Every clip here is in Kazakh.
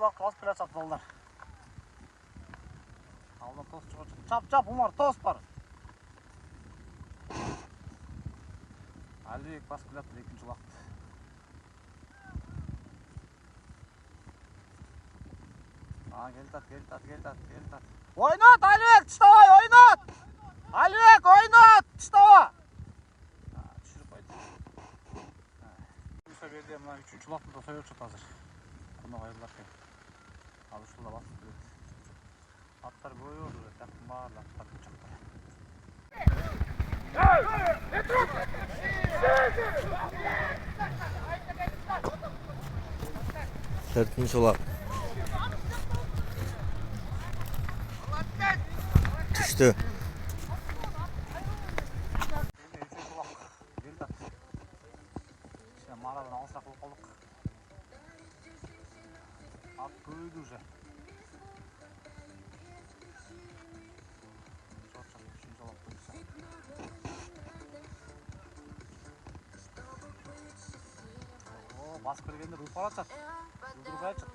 Çolak'ta basıp bile çaptı onlar. Aldan toz çıkıyor. Çap Umar toz var. Alibek basıp bile çaptı ikinci Çolak'ta. Gel tat. Oynat Alibek Tıştavay oynat. Alibek oynat Tıştava. Düşürüp koydu. Musa verdi ama 3. Çolak'ta da soyuyor çok hazır. Buna bayılırken. Abi şurada basıp bile. Atlar böyle oldu. Takım bağırlar. Atlar uçaklar. Tertemiz Çolak. Düştü. İşte mağaradan alsak olduk. At büyüdü уже. Çok üçüncü olak büyüdü. Oo, bas kırgende ruh para çat. Ruh çat.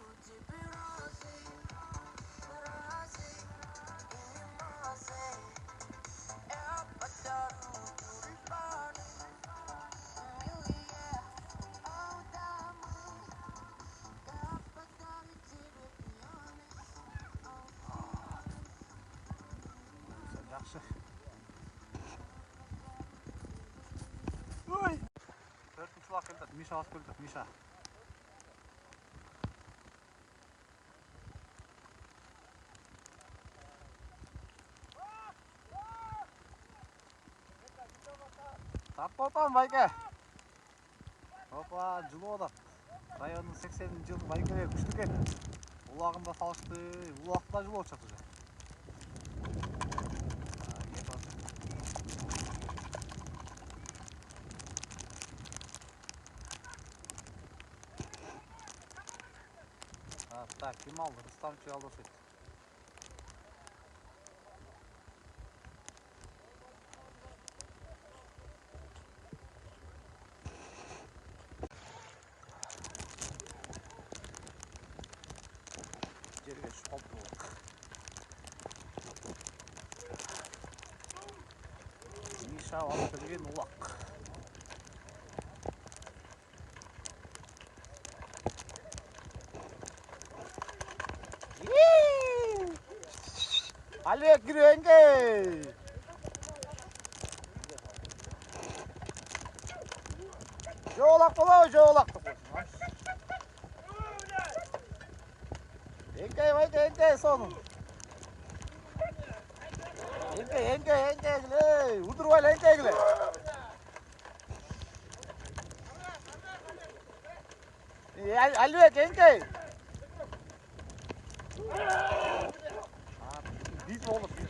Yaxşı. Oy. 4. Çolak geldi. Mişa basıp geldi. Mişa. Tappa otam Bayke. Hoppa жылы odam. Rayonun 80. yılı Bayke'ye күшті екен. Улағында салышты. Улақта жылы очат уже. Так, kim aldı? Rıstamçı aldı süt. Geri geç, hop bu. Mişa alıp gelgen ulak. Alibek giriyor yenge. Joğlak bolo, joğlak. Yenge sonun. Yenge gile. Udurval yenge gile. Alibek yenge. Biz mi olur biz?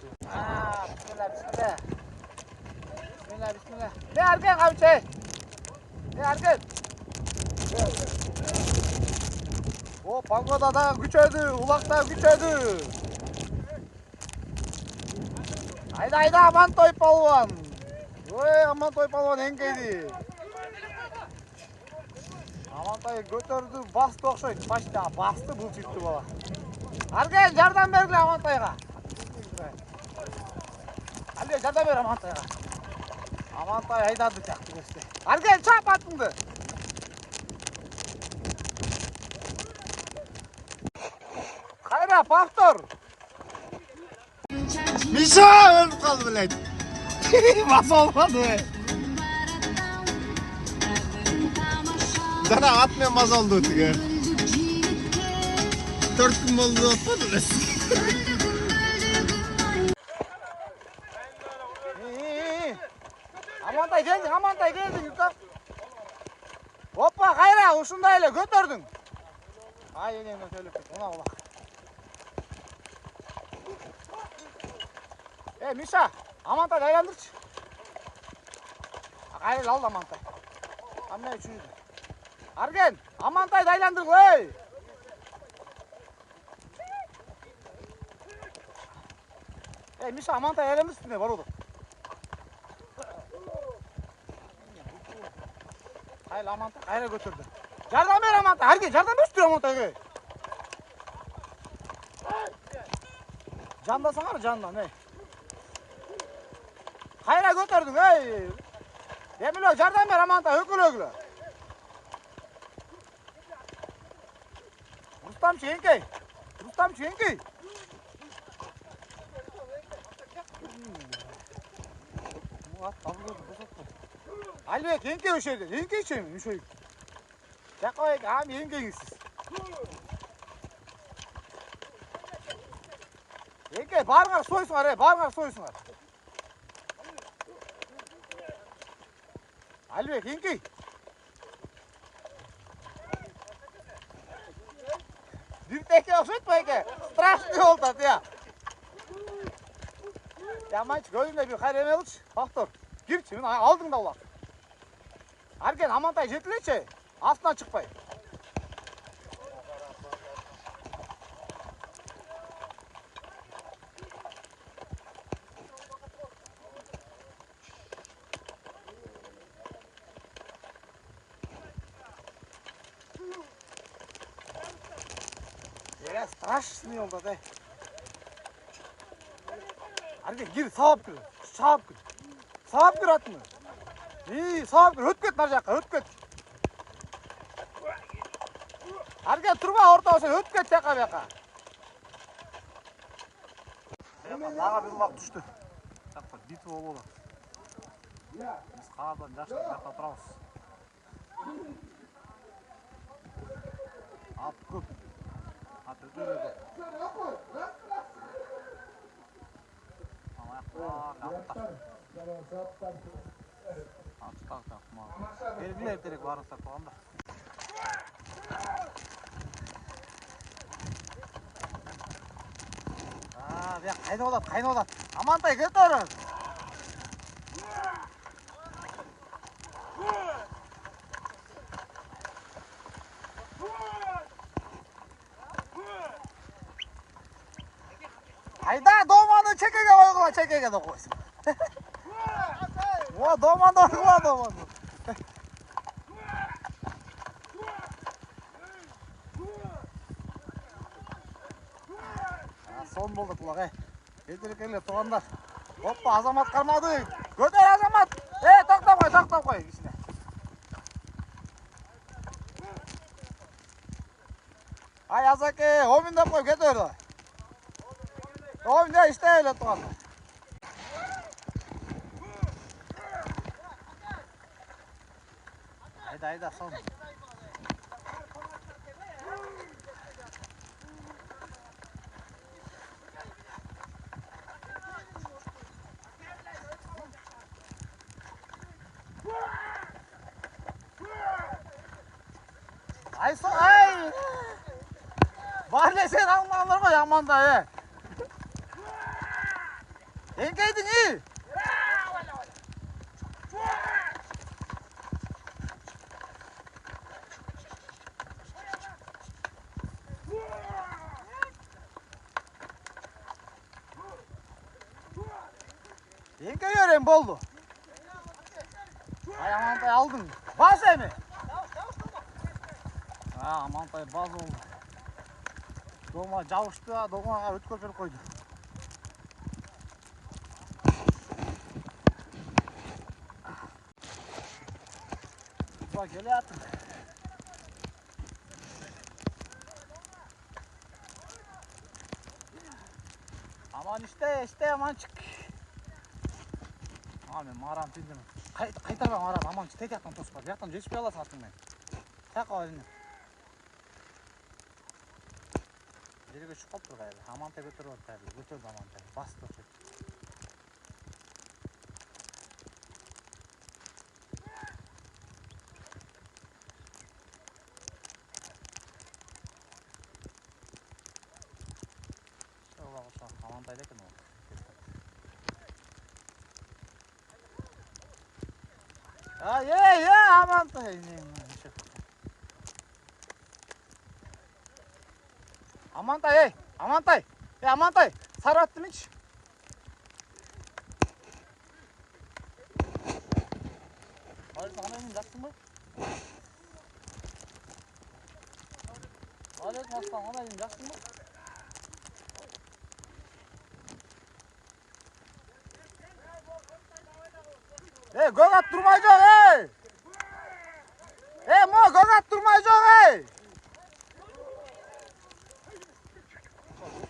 Bismillah. Ne erken abi şey? Ne erken? O Pango'da da güçödü, Ulak'ta güçödü. Hayda aman toy palvan. Oy aman toy palvan engeydi. Aman toy götürdü, bastı okşaydı. Bastı bu çıktı baba. Erken yardım bergile aman toyga. Alibek yardım ber aman toyga. Aman toy haydadı çaktı göster. Erken çap attındı. Kayra Paftor. Mişa ölüp kaldı bile. Nasıl olmadı be? Sana atmıyor maz oldu diye. 4 gün oldu atmadı bile. Amantay geldin yukarı. Hoppa Kayra uşundayla götürdün. Ay yeniden söyleyip ona ola. Mişa Amantay aylandırç. Kayra al Amantay. Anne üçüncü. Argen Amantay aylandır ey. Mişa Amantay aylandırç ne var oğlum? Hayır Amantay Kayra götürdü. Yardım ver Amantay. Herkes yardım istiyor Amantay'a. Jandasana jandan ey. Kayra götürdün ey. Demilo jardan ber Amantay ökülögülö. Rustam Çenkey. Rustam Çenkey. Albek Çenkey o şeyde. Çenkey çemin şey. Çakoy am Çenkeysiz. Çenkey bargar soysunlar ey, bargar soysunlar. Albek Çenkey. Dükteki okşatmayke. Страшный oldu ya. Yamanç gözünde bir hayran oluş. Faktor. Girçi мен алдың да олар. Аркен Амантай жетілече. Астынан çıkpay. Ya страшный oldu da. Аркен gir sağıp gir. Sağıp gir. Sağıp gir atını. İyi sağıp gir. Öt ket nar жаққа, öt ket. Аркен turma orta olsa öt ket жаққа бияққа. Dağa bir ulak düştü. Жаққа битва болуы. Biz қаладан жаққа тұрамыз. Ат көп. Ат өте көп. Belgiler direkt varınsa koğanda. Ya kayna olat. Amantay götür. Hayda doğmanı çekege koygular, çekege de koysun. O doğmanı koygular doğmanı. Son bulduk kulak ey. Getirik elle tuğanlar. Hoppa Azamat kalmadı. Götür Azamat. Taktap koy içine. Ay Azaki, hominde koy götür. Hominde işte öyle tuğanlar. Hayda son. Ay! Var ne sen almanlar mı Amantay he? Yengeydin iyi. Yenge göreyim boldu. Ay Amantay aldın. Bas mi? Amantay baz oldu. Doğma javuştu, doğma ötkö berip koydu. Bak gele attım. Aman işte aman çık. Aman maram bildim. Kaytar ben maram aman tek yaktan tospa. Yaktan geçip alasın attım ben. Tak o elini. Жерге шығып қалып тұр қайда. Амантай көтеріп алды қайда. Көтерді Амантай. Басты көтерді. Amantayда екен ол. Амантай. Amantay. Amantay. Sarı attım hiç. Hayır sana emin jaksın mı? Hayır mastan ona emin jaksın mı? Gögat durmay жоқ, Mo, gögat durmay жоқ,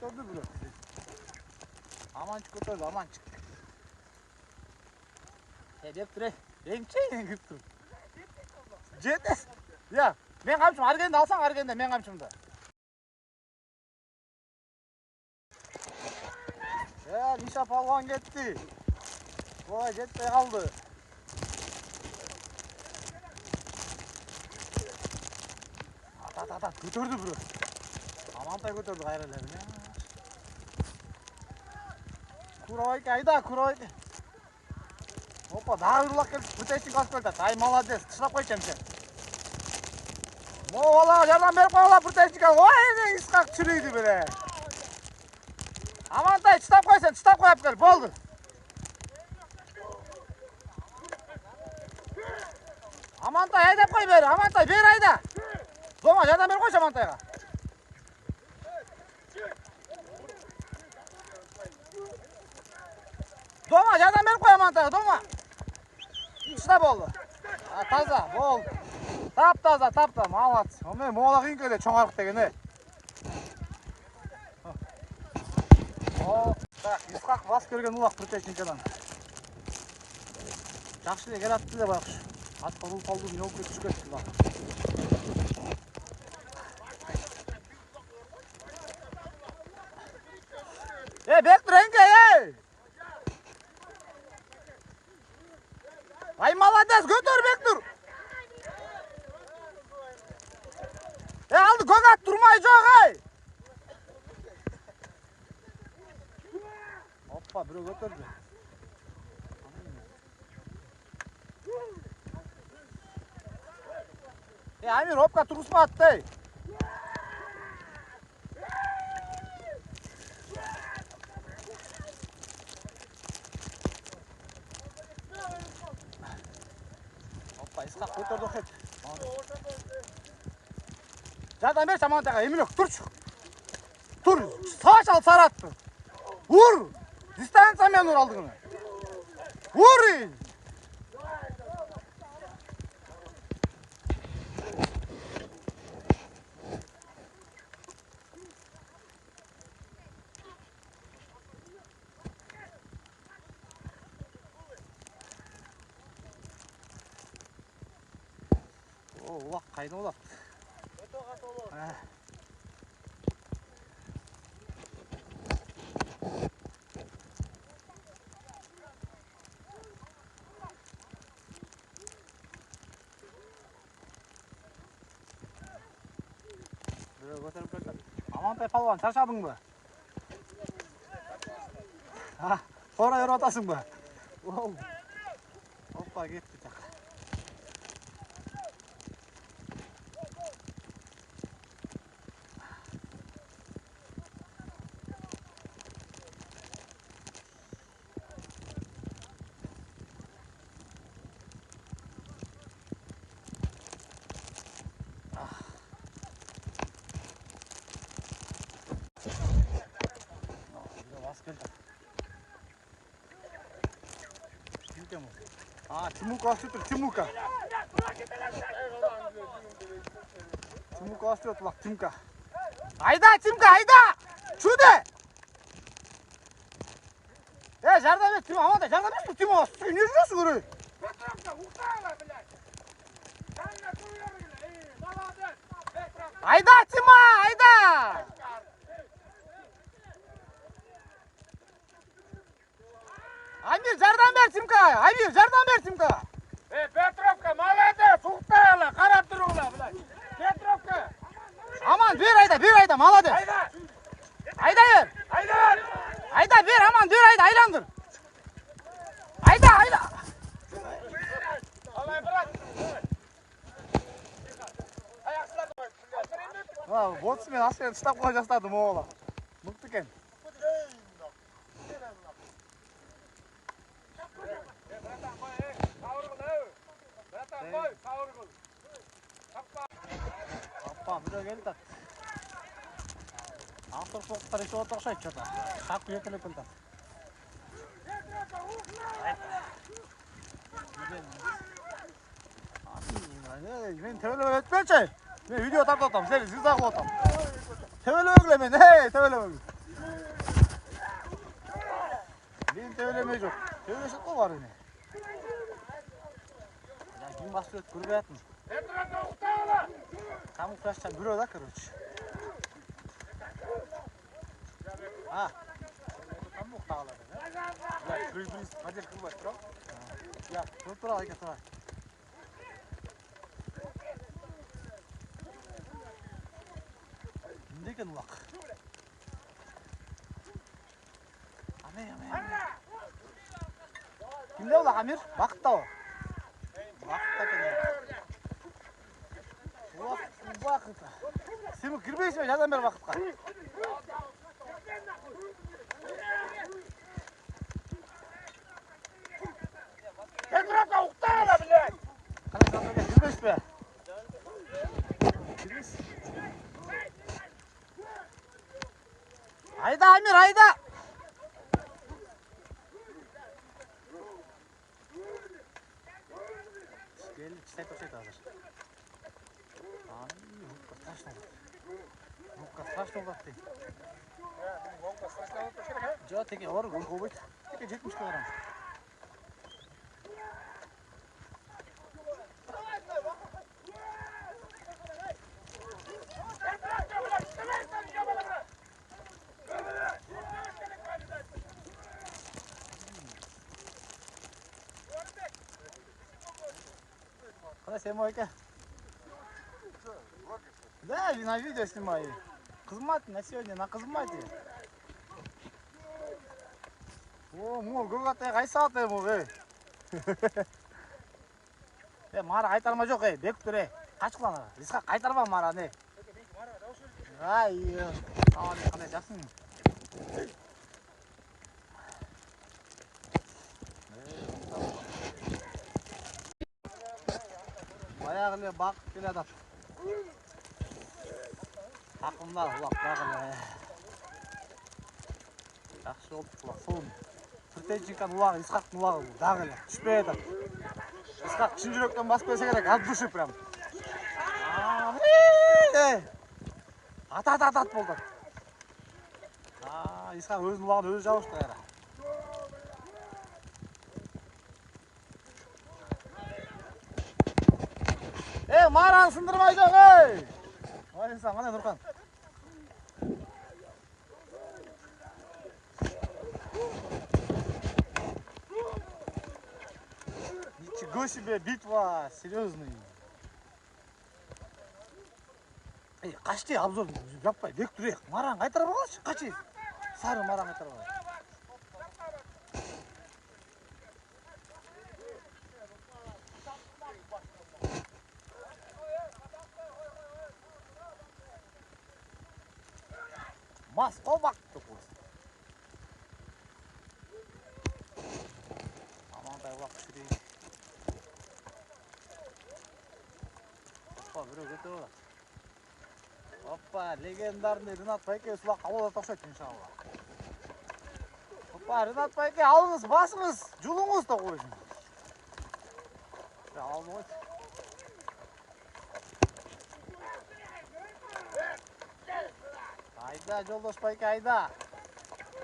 Götürdü bunu. Amançık götürdü, amançık. Dep tur, Emçeyin gitip tur. Жетес. Ya, men kamçım, argende alsan argende, men kamçımda. Ниша палван кетти. Ой, жетпей қалды. Ата, көтерді бір. Амантай көтерді қайраларын. Куровайке, айда, куровайке. Опа, дағы ұрлақ келіп, бүтесін қасып келді. Ай, молодец, тышылап қой кемсе. Мо, бала, жардан беріп қойғала, бүтесін қасып. Ой, исқақ чүрейді бірі. Амантай, тыстап қойсын, тыстап қойып кел, болды. Амантай, айдап қой бері, Амантай, бері айда. Дома, жардан бері қойшы Амантайға. Дома, жардан бері қой Амантайға, Дома. Тыста болды. Таза, болды. Тап-таза, молодцы. Омен, мола қиын келе, чоңарық деген, Так, исқақ бас көрген ұлақ притечникадан. Жақшы де кератты де байқыш. Атқа ұл қалды, не оқып түшіп кетті бақ. Бектұр, әңке, Ай, молодец, көтөр, Бектұр. Алды, көгат тұрмай жоқ, Опа, біреу көтерді. Амир, опқа тұрғызбады, Опа, исқақ көтерді оқет. Жардан бер, Амантайға, Емілек, тұршы. Тұр, сағаш ал саратты. Ур! Дистанциямен ұр алдығыны. Ур! Олақ қайда олақ? Амантай палуан, шаршадың ба? Қора ер атасың ба? Опа, кетті тақ. Тимука асты тұр, Тимука. Тимука асты отыр, Тимука. Айда, Тимука, айда! Чуде! Жардан бер, Тимука, Амантай, жардан бер, Тимука, не жүресің көрей? Айда, Тима, айда! Амир, жардан бер, Тимка! Амир, жардан бер, Тимка! Петровка, молодец! Уқтайла, қарап тұруғыла, білай! Петровка! Аман, бер айда, молодец! Айда! Айда бер! Айда! Айда бер, Аман, бер айда, айландыр! Айда! Алай, брат! Аяқсыларды Ботсымен аспен ұстап қой жастады, моғыла. Мұқты кен. Апа, біреу келді. Ақтыр соқтар еші отыр ұқсайды что-то. Шапқы жетіліп келді. Men töveleme etmeçi. Men video tartatam, seni zizak otam. Töveleme men, hey, töveleme. Men töveleme yok. Tövelesi o var yine. Ya kim bastırıyor, kurbayat mı? Petrofka uktala. Камуфляжчан бюро, да, короче? А? Там уктала, да? Я приз, поддержку баш, бро. Я, тура, ика тура. Некен лак. Аме. Кимде улак, Амир? Бақытта о. Бақытта екен. Бақыт. Сен кірбейсің бе, жазан бер бақытқа. Petrofka uktala, блядь. Қандай сандырға кірбейсің бе? Кірбейсің. Айда, Амир, айда! Gelin, çiçek hazır. Мукка страшно бакты. Жо теке ор гобойт. Теке 70 килограмм. Когда снимай-ка? Да, на видео снимаю. Кызмат на сегодня, на кызмате. О, мол, гөгөтэй кайсаат мол, мара кайтарма жок, бек туре. Качкылан. Иска кайтарма мараны. Ай, кандай жаксың? Баягы эле бакып келатат. Takımlar ulak dağılı. Yaxşı oldu ulak son. Sırtayçınkan ulak, İskak'ın ulağı dağılı. Düşpeye de. İskak Çinjürök'ten basıp öse gerek az düşüp hem. At boldu. İskak özün ulağını özü javuştu yara. Mağaranı sındırmayacak ey! Vay insan, mana Nurkan. Ничего себе, битва, серьезный. Ey, kaçtı обзор yapma, bek durayıq. Maran qaytarып алшы, kaçı. Sarı maran qaytarып алшы. Mas kovakты бұл. Амандай уақыт жүрейік. Опа, біреу көтіп алады. Опа, легендарный Ринат Байке сұлақ ауылда тоқшайды, иншалла. Опа, Ринат Байке, алыңыз, басыңыз, жұлыңыз да қойсын. Алын қойды. Айда, жолдош Байке, айда.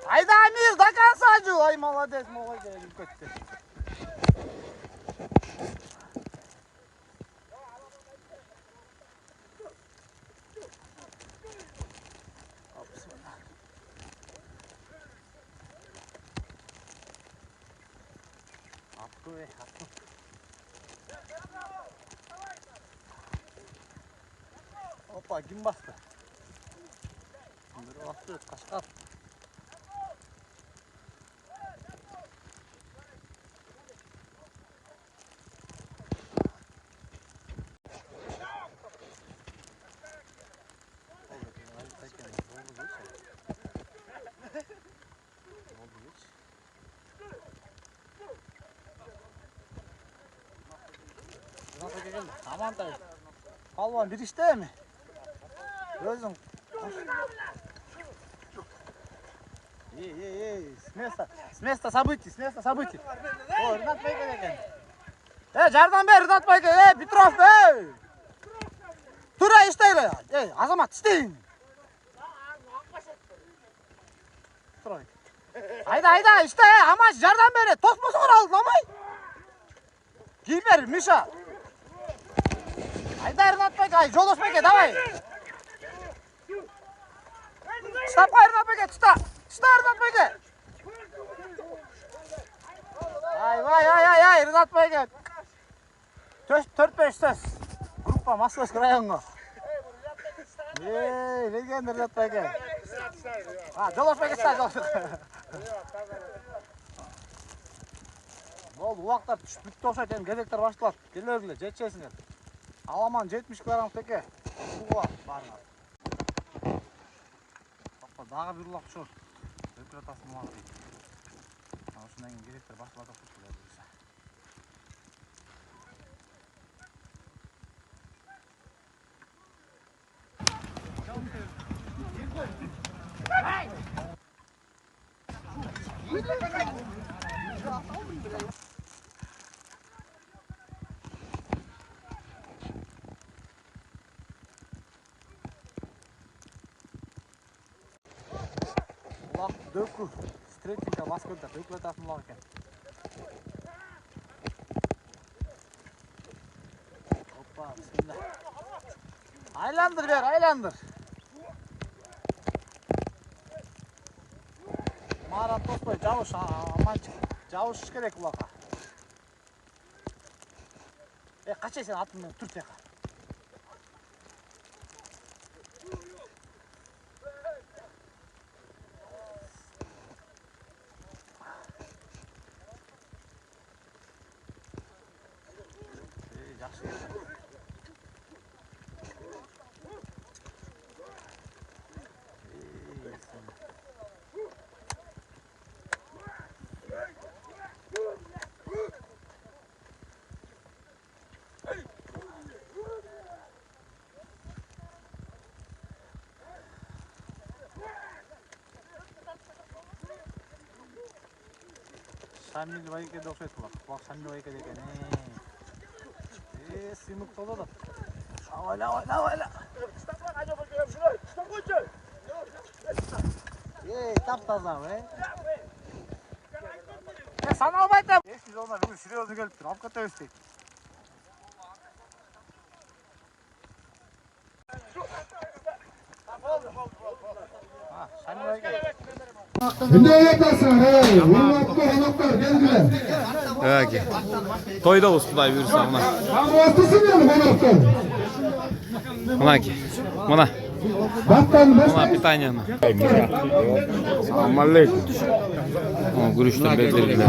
Айда, Амир, до конца жу. Ай, молодец, молодец, көтті. Attı. Hoppa, kim bastı? Bir bastı, kaşkat. Aman tabii. Palvan bir işte mi? Gözüm. С места событий, О, Ринат Байке деген. Жардам бер, Ринат байке. Петров, Тура иштейли. Азамат, иштейин. Айда, иште, Амаш, жардам бер. Тосмосуңар алдын, амай. Кийин бер, Миша. Айда, Ринат байке, жолдош байке, давай. Тыштап кой, Ринат байке, тышта, Ринат байке. Ай, Ринат байке. 4-5 сөз. Группа Московский районго. Легенда Ринат байке. Жолдош байке, Болды, улақтар түшіп бүтті оқшайды, енді кезектер баштылар. Келерлі, жетшесіңер. Аламан 70 килограмм теке. Суға барыңар. Дағы бір улақ тұшыр. Өкір атасын улақ дейді. Осындан кейін кезектер баштылар да тұшыр. Дөку, стретинга бас көлді, дөку өтасын ұлақ екен. Опа, бісміллә. Айландыр бер, айландыр. Марат тоспай, жауыш, аманчық. Жауыш керек ұлақа. Қачай сен атыммен түр теқа. Шамил байке де оқшайды бұлақ. Бұлақ Шамил байке деген. Сыймық толы да. Авайла. Тап-таза, санал байта. Ешкіз олар бүгін серьезно келіп тұр. Алып қата өстейік. Шамил байке. Toyda olsun Xuday buyursa mına. Mına ki. Mına. Mına питание. Assalomu alaykum. Guruchdan beldirilgan.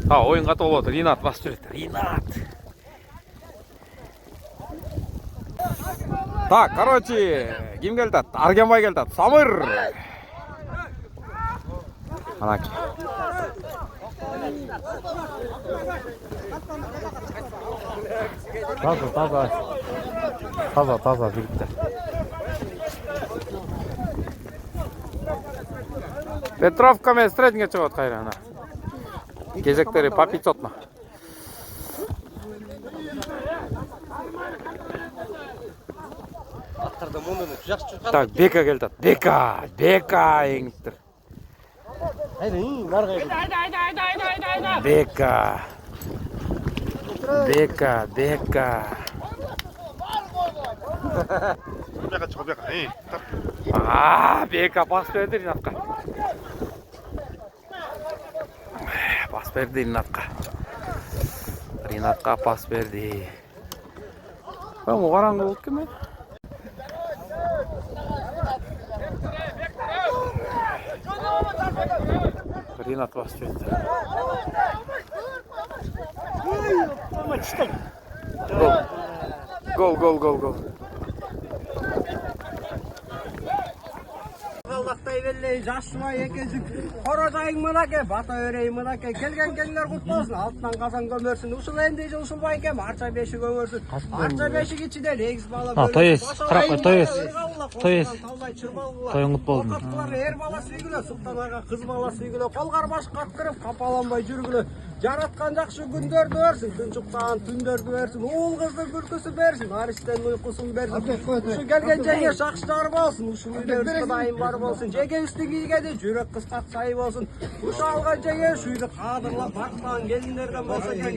Ha, oyunga to'ldi. Rinat basib turibdi. Rinat. Так, короче, kim keldi? Argenbay keldi. Samir. Ana ki. Taza birlikte. Petrovka men stretnga chiqyapti qayrana. Gezekteri по 500 mı? Так, Бека geldi. Бека еңдір. Бека. Бека бас берді Ринатқа. Pas verdi Rinatqa pas verdi. Ben o qarangı oldu mi? Rinat pas verdi. Gol. Allah'tay belli белей, жаш жубай экенсиң. Кора жайың мынаке, бата өрейиң мынаке. Келген кеңдер кут болсун, алтынан казан көмөрсүн. Ушул энди ушул байкем арча бешик өңөрсүн. Арча бешик ичинде 8 бала бөлөп. Тоес. Тоюң кут болдун. Эр бала сүйгүлө, суктанарга кыз бала сүйгүлө. Колгар баш каткырып, капаланбай жүргүлө. Жараткан жакшы күндөрдү берсин, тынчуктаган түндөрдү берсин. Уул кыздын күлкүсү берсин, аристен уйкусун берсин. Ушу келген жеге шакшар болсун, ушул үйдө Кудайым бар болсун. Жегебиздин кийгени жүрөк кыскат сайы болсун. Ушу алган жеге ушу үйдү кадырлап бактаган келиндерден болсо экен.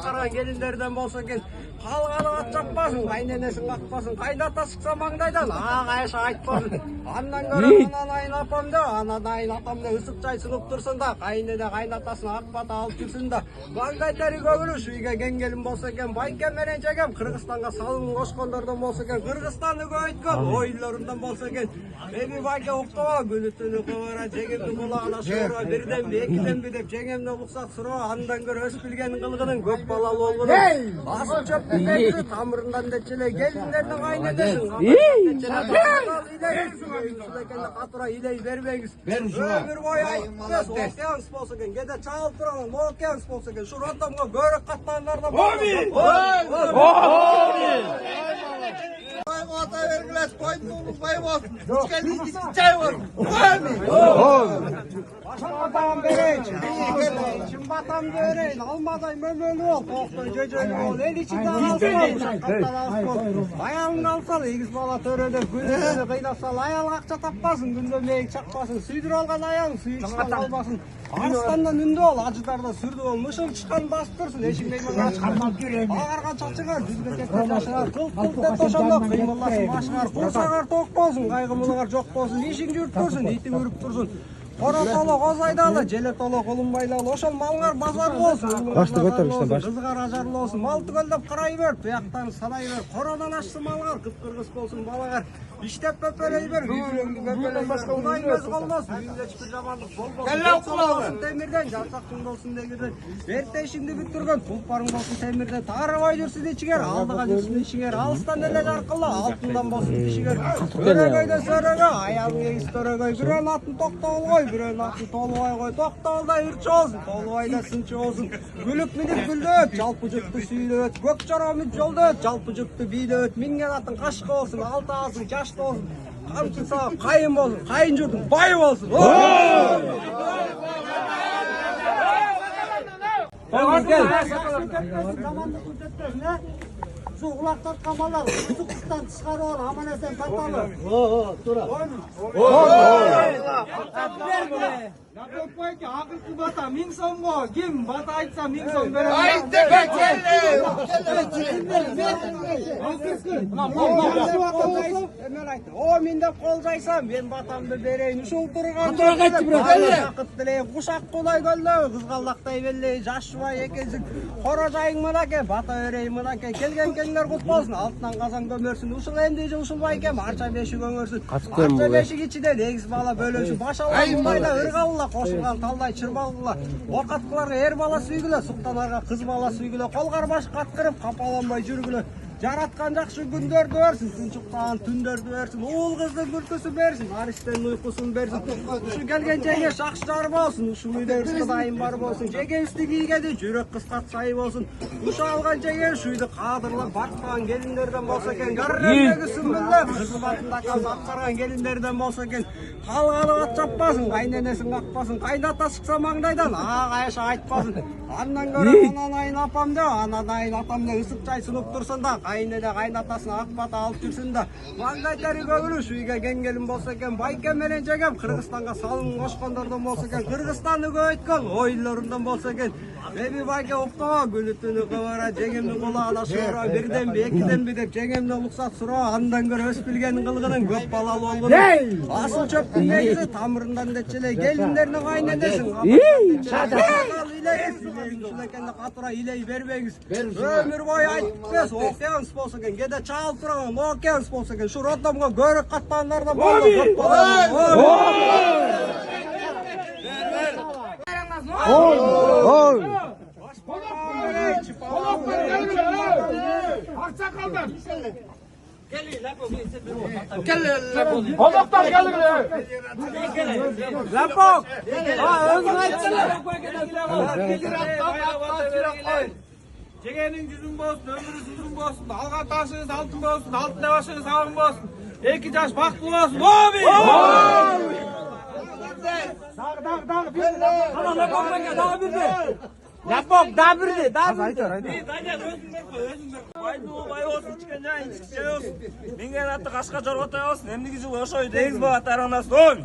Караган келиндерден болсо экен. Калганы ат жаппасын, кайненесин какпасын, кайната шыкса маңдайдан агайша айтпасын. Андан көрө ананайын апам да, ананайын атам да ысык чай сынып турсун да, кайнене кайнатасын ак бата алып жүрсүн да. Маңдайдары көгүлү ушу үйгө келгеним болсо экен, байкем менен жегем Кыргызстанга салым кошкондордон болсо экен, Кыргызстанды көйткөн ойлорундан болсо экен. Эми байке уктуба, күнү түнү кыбыра, жегемди кулагына шуура, бирденби, экиденби деп жеңемден уруксат суроо, андан көрө өз билгенин кылгынын көп балалуу болгонун. Асыл чөп тамырından deçele gelinlerden kaynedessin. Katura ileyi vermeyiz. Ömür boyu ayıpmaz. Okyanus bolsaken, gede çağıl duralım. Okyanus bolsaken, şu rotamga görük katlanlardan bolsaken. Ota vergiles koyduğumuz pay olsun. Hiç kendisi çay olsun. Başbatam bereyin, çimbatam bereyin, almaday mölölü ol, toqtoy cöcölü ol, el içinde alsın, şakkattan alsın ol. Ayalın alsal, egiz bala törede, gündüzünü kıynasal, ayalın akça tapmasın, gündü meyik çakmasın, süydür olgan ayalın, suyu çıkan almasın. Arıstandan ündü ol, acıdarda sürdü ol, mışıl çıkan bastırsın, eşin beyman açıkarman, ağargan çakçıgar, düzgün tekrar yaşar, kıl de toşandak, kıymallasın, başkar, kursagar tok bolsun, kaygımılıgar çok bolsun, işin jürt dursun, itin ürüp dursun. Kora tolo, koz aydalı, jele tolo, kolun baylalı, oşol malgar bazarlı olsun. Başты көтөр işte baş. Kızgar ajarlı olsun, mal tüköldep karay ber, tuyaktan sanay ber, koradan açsın malgar, kıpkırgız bolsun balagar. İştep pöpeley ber, yüzüngü pöpeley ber, unay göz olmasın, yüzde çıkır jamanlık bol bolsun. Kelle kulağı. Temirden, jarsaktın bolsun degirden. Erte şimdi bütürgön, tulparın bolsun temirden, tarı koy жүрсүн içiger, aldıga жүрсүn içiger, alıstan ele jarkıla, altından bolsun dişiger. Örögöyde sörögö, ayağın egiz törögöy, birön atın toktol koy, birön atın tolubay koy, toktolda ürçü olsun, tolubayda sınçı olsun. Gülüp minip gülді öt, жалпыжыкты сүйді öt, көк жарамыт жолды öt, жалпыжыкты бийлі öt, mingen atın kaşkı olsun, altı ağzın, yaşlı olsun. Kamçı sağ, kayın olsun, kayın jurdun, bayı olsun. Zamanlı kurtetmez ne? Şu kulaklar kamalar, kutukluktan çıkar olur, aman esen katalı. Dura. Yapıp ki akıllı bata, mingsongo, kim bata aytsa mingson beren. Ayıttı bekelle. O minde kol jaysam, ben batamды bereyin, uşul turgan. Akıt diley, kuşak kolay göllö, kızgallakтай belley, жаш жубай экенсиң. Кора жайың мынаке, бата өрейиң мынаке, келген кеңдер кут болсун, алтынан казан көмөрсүн. Ушул эмди ушул байкем арча бешик өңөрсүн. Арча бешик ичинде 8 бала бөлөшүн, баш алгандай ыргалла кошулган талдай чырбалгыла. Окаткыларга эр бала сүйгүлө, суктанарга кыз бала сүйгүлө, колгар баш каткырып, капаланбай жүргүлө. Жараткан жакшы күндөрдү берсин, тынчуктаган түндөрдү берсин, уул кыздын күлкүсүн берсин, аристен уйкусун берсин. Ушу келген жеге шакшар болсун, ушул үйдө Кудайым бар болсун, жегебизди кийгени жүрөк кыскат сайы болсун. Ушу алган жеге ушу үйдү кадырлап бактаган келиндерден болсо экен, гаррендеги сүмбүлөп, кызматында казап караган келиндерден болсо экен. Калганы ат жаппасын, кайненесин какпасын, кайната шыкса маңдайдан агайша айтпасын. Андан көрө ананайын апам да, ананайын атам да ысык чай сынып турсун да, кайнене кайнатасын ак бата алып жүрсүн да. Маңдайдары көгүлү ушу үйгө келгеним болсо экен, байкем менен жегем Кыргызстанга салым кошкондордон болсо экен, Кыргызстанды көйткөн ойлорундан болсо экен. Эми байке уктуба, күнү түнү кыбыра, жеңемдин кулагына шуура, бирденби, экиденби деп жеңемден уруксат суроо, андан көрө өз билгенин кылгынын көп балалуу болгонун. Асыл чөптүн негизи тамырынан дечелей, келиндердин кайнедесин. Ушул катыра илей бербеңиз. Өмүр бою айтып бес, океанс болсо экен, кээде чаалып турган океанс болсо экен, ушу ротомго көрүк каткандардан болду. Qozoqdan kelinglar. Lapok. Özün aytsana. Çegenin yüzün bolsun, ömrünüz uzun bolsun. Algan taşınız altın bolsun, altın başınız sağlam bolsun. 2 yaş baktı bolsun. Obi! Lapok daha birdi. Bay olsun çıkan jayın çıkıp jay olsun. Mengen atты Qashqa Jorg'otay olsun. Emdiki jыл ошо Dengiz Boğa taranasın.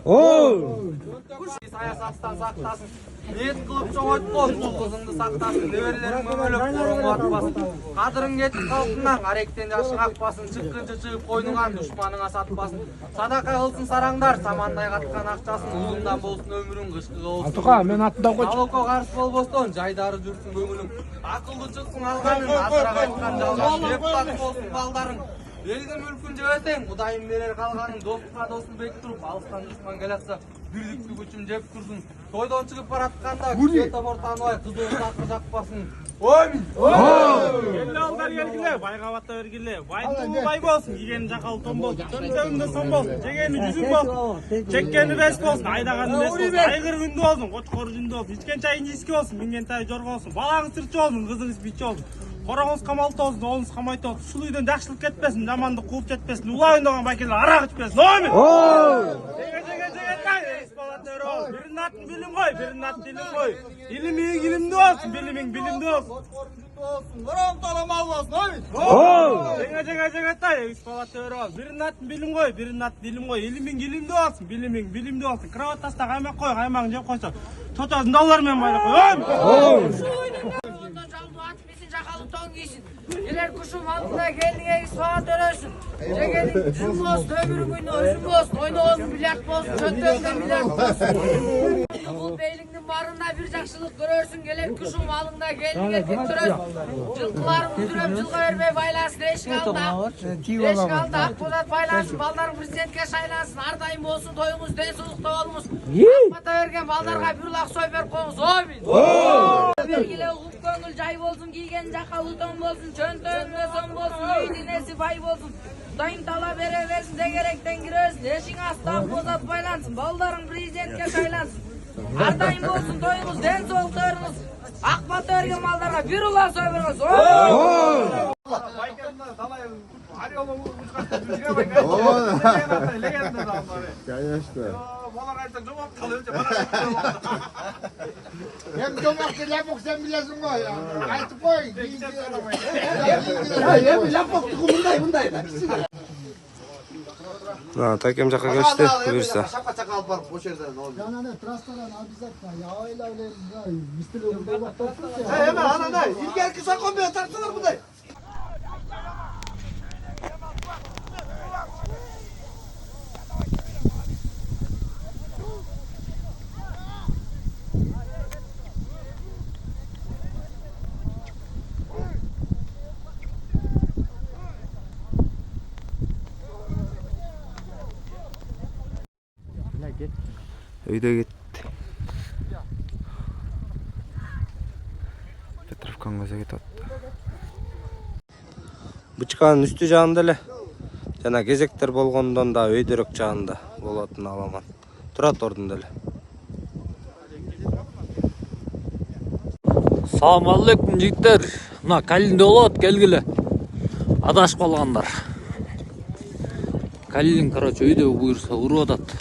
Саясаттан сақтасын. Ниет қылып жоғалтпос, бұл қызыңды сақтасын. Неберлерің өміліп, қорыңға атпасын. Қадырың кетіп қалпынан, аректен жашың ақпасын. Шыққыншы шығып қойныңан, дұшманыңа сатпасын. Садақа қылсын сараңдар, самандай қатқан ақшасын. Ұлындан болсын өмірің қышқыға olsun. Алтуға, мен аттыда қойшы. Алоққа қарсы болбостон, жайдары жүрсін көңілің. Ақылды шықсын алғаның, асырақ айтқан жалған. Ептат болсын балдарың. Елдің мүлкін жебесең, Құдайым берер қалғаның. Достыққа досын бек тұрып, алыстан дұшман келатса, бірлікті күшін жеп тұрсын. Тойдан шығып баратқанда, күшке табор тануай, қызыл сақы жақпасын. Оймин! Келі алдар келгіле, байға бата бергіле. Байдың бай болсын, егені жақалы том болсын. Төмтөмінде сон болсын, жегені жүзін болсын. Чеккені бес болсын, айдағаны бес болсын. Айғыр күнді болсын, қочқор жүнді болсын. Ичкен чайын ескі болсын, минген тай жорғы болсын. Балаңыз сыртшы болсын, қызыңыз битчі болсын. Қораңыз қамалты болсын, олыңыз қамайты болсын. Сұлу үйден жақшылық кетпесін, жаманды қуып жетпесін. Улай ойнаған байкелер арақ ішпесін. Оймин! Birinin atın bilim koy, birinin atın bilim koy. İlimin ilimde olsun, bilimin bilimde olsun. Varam talamal olsun, oyun. Cenge tay, ispalatı öyle ol. Birinin atın bilim koy, birinin atın bilim koy. İlimin ilimde olsun, bilimin bilimde olsun. Kravat tasda kaymak koy, kaymağın cep koysa. Totazın dallarымен bayla koy, oyun. Ondan çaldı at bizi çakalı ton giysin. Gelir kuşum altında geldiğe ispalat örürsün. Cegenin cüm olsun, ömrü günü özüm olsun. Oynağın bilyat olsun, çöntüğümden bilyat olsun. Bu beylingin barında bir jakşılık görürsün. Gelir kuşum alında geldiğe getirörsün. Жылқыларың дүрөп жылға бермей байласын. Решік алды Ақбозат байласын. Балдарың президентке шайласын. Ардайым болсын, тойыңыз денсаулықта болыңыз. Ақбата берген балдарға бір лақ сой беріп қойыңыз. Ойбин! Белгілі ұғып көңіл жай болсын. Киген жақалы тон болсын. Чөнтөңінде сон болсын. Үй денесі бай болсын. Құдайым тала бере берсін. Дегеректен кіресін. Ешің асты Ақбозат байлансын. Балдарың президентке шайласын. Ардайым болсын, тойыңыз денсаулықта беріңіз. Ақбата берген малдарға бір ұла сой беріңіз. Hem domakta lapok sen bilesin var ya. Aytıp koy. Lapok bunday da. Таким жаққа көшті, бұйырса. Şapka çakal var boş yerden ne oluyor? Yani trastadan обязательно. Ya öyle misliyle burada baktarsın ya. Hemen anana. İlker kısa koymuyor tartsalar bunday. Үйде кетті. Петровкан көзі кетіпті. Бычканын үсті жағында әлі. Жана кезектер болғандан да өйдірік жағында болатын аламан. Тұрат ордында әлі. Салам алейкум жигиттер. Мына Калинде болот, келгиле. Адаш калгандар. Калин, короче, үйдө буйрса уруп атат.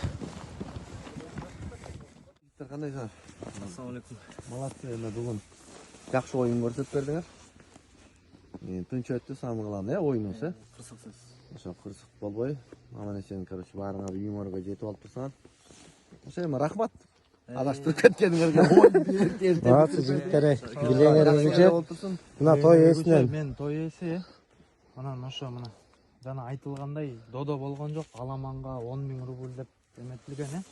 Qandaysan? Assalomu alaykum. Молодцы, бүгін жақсы ойын көрсетіп бердіңіз. Tunç өтті самығыланды, ойын осы. Қырсықсыз. Ошо қырсық болбой. Аман есен, короче, барыңа юморға жетіп алып тұрсан. Ошо эми рахмат. Адаштырып кеткениңерге ойын берген. Молодцы, жігіттер, билеңеріңізге. Мына той есінен. Мен той есі. Анан ошо мына жана айтылгандай додо болгон жок. Аламанга 10.000 рубль деп эметилген,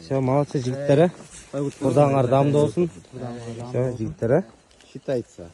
Все, молодцы, жігіттер. Құрдаңар дамды болсын. Все, жігіттер. Считается.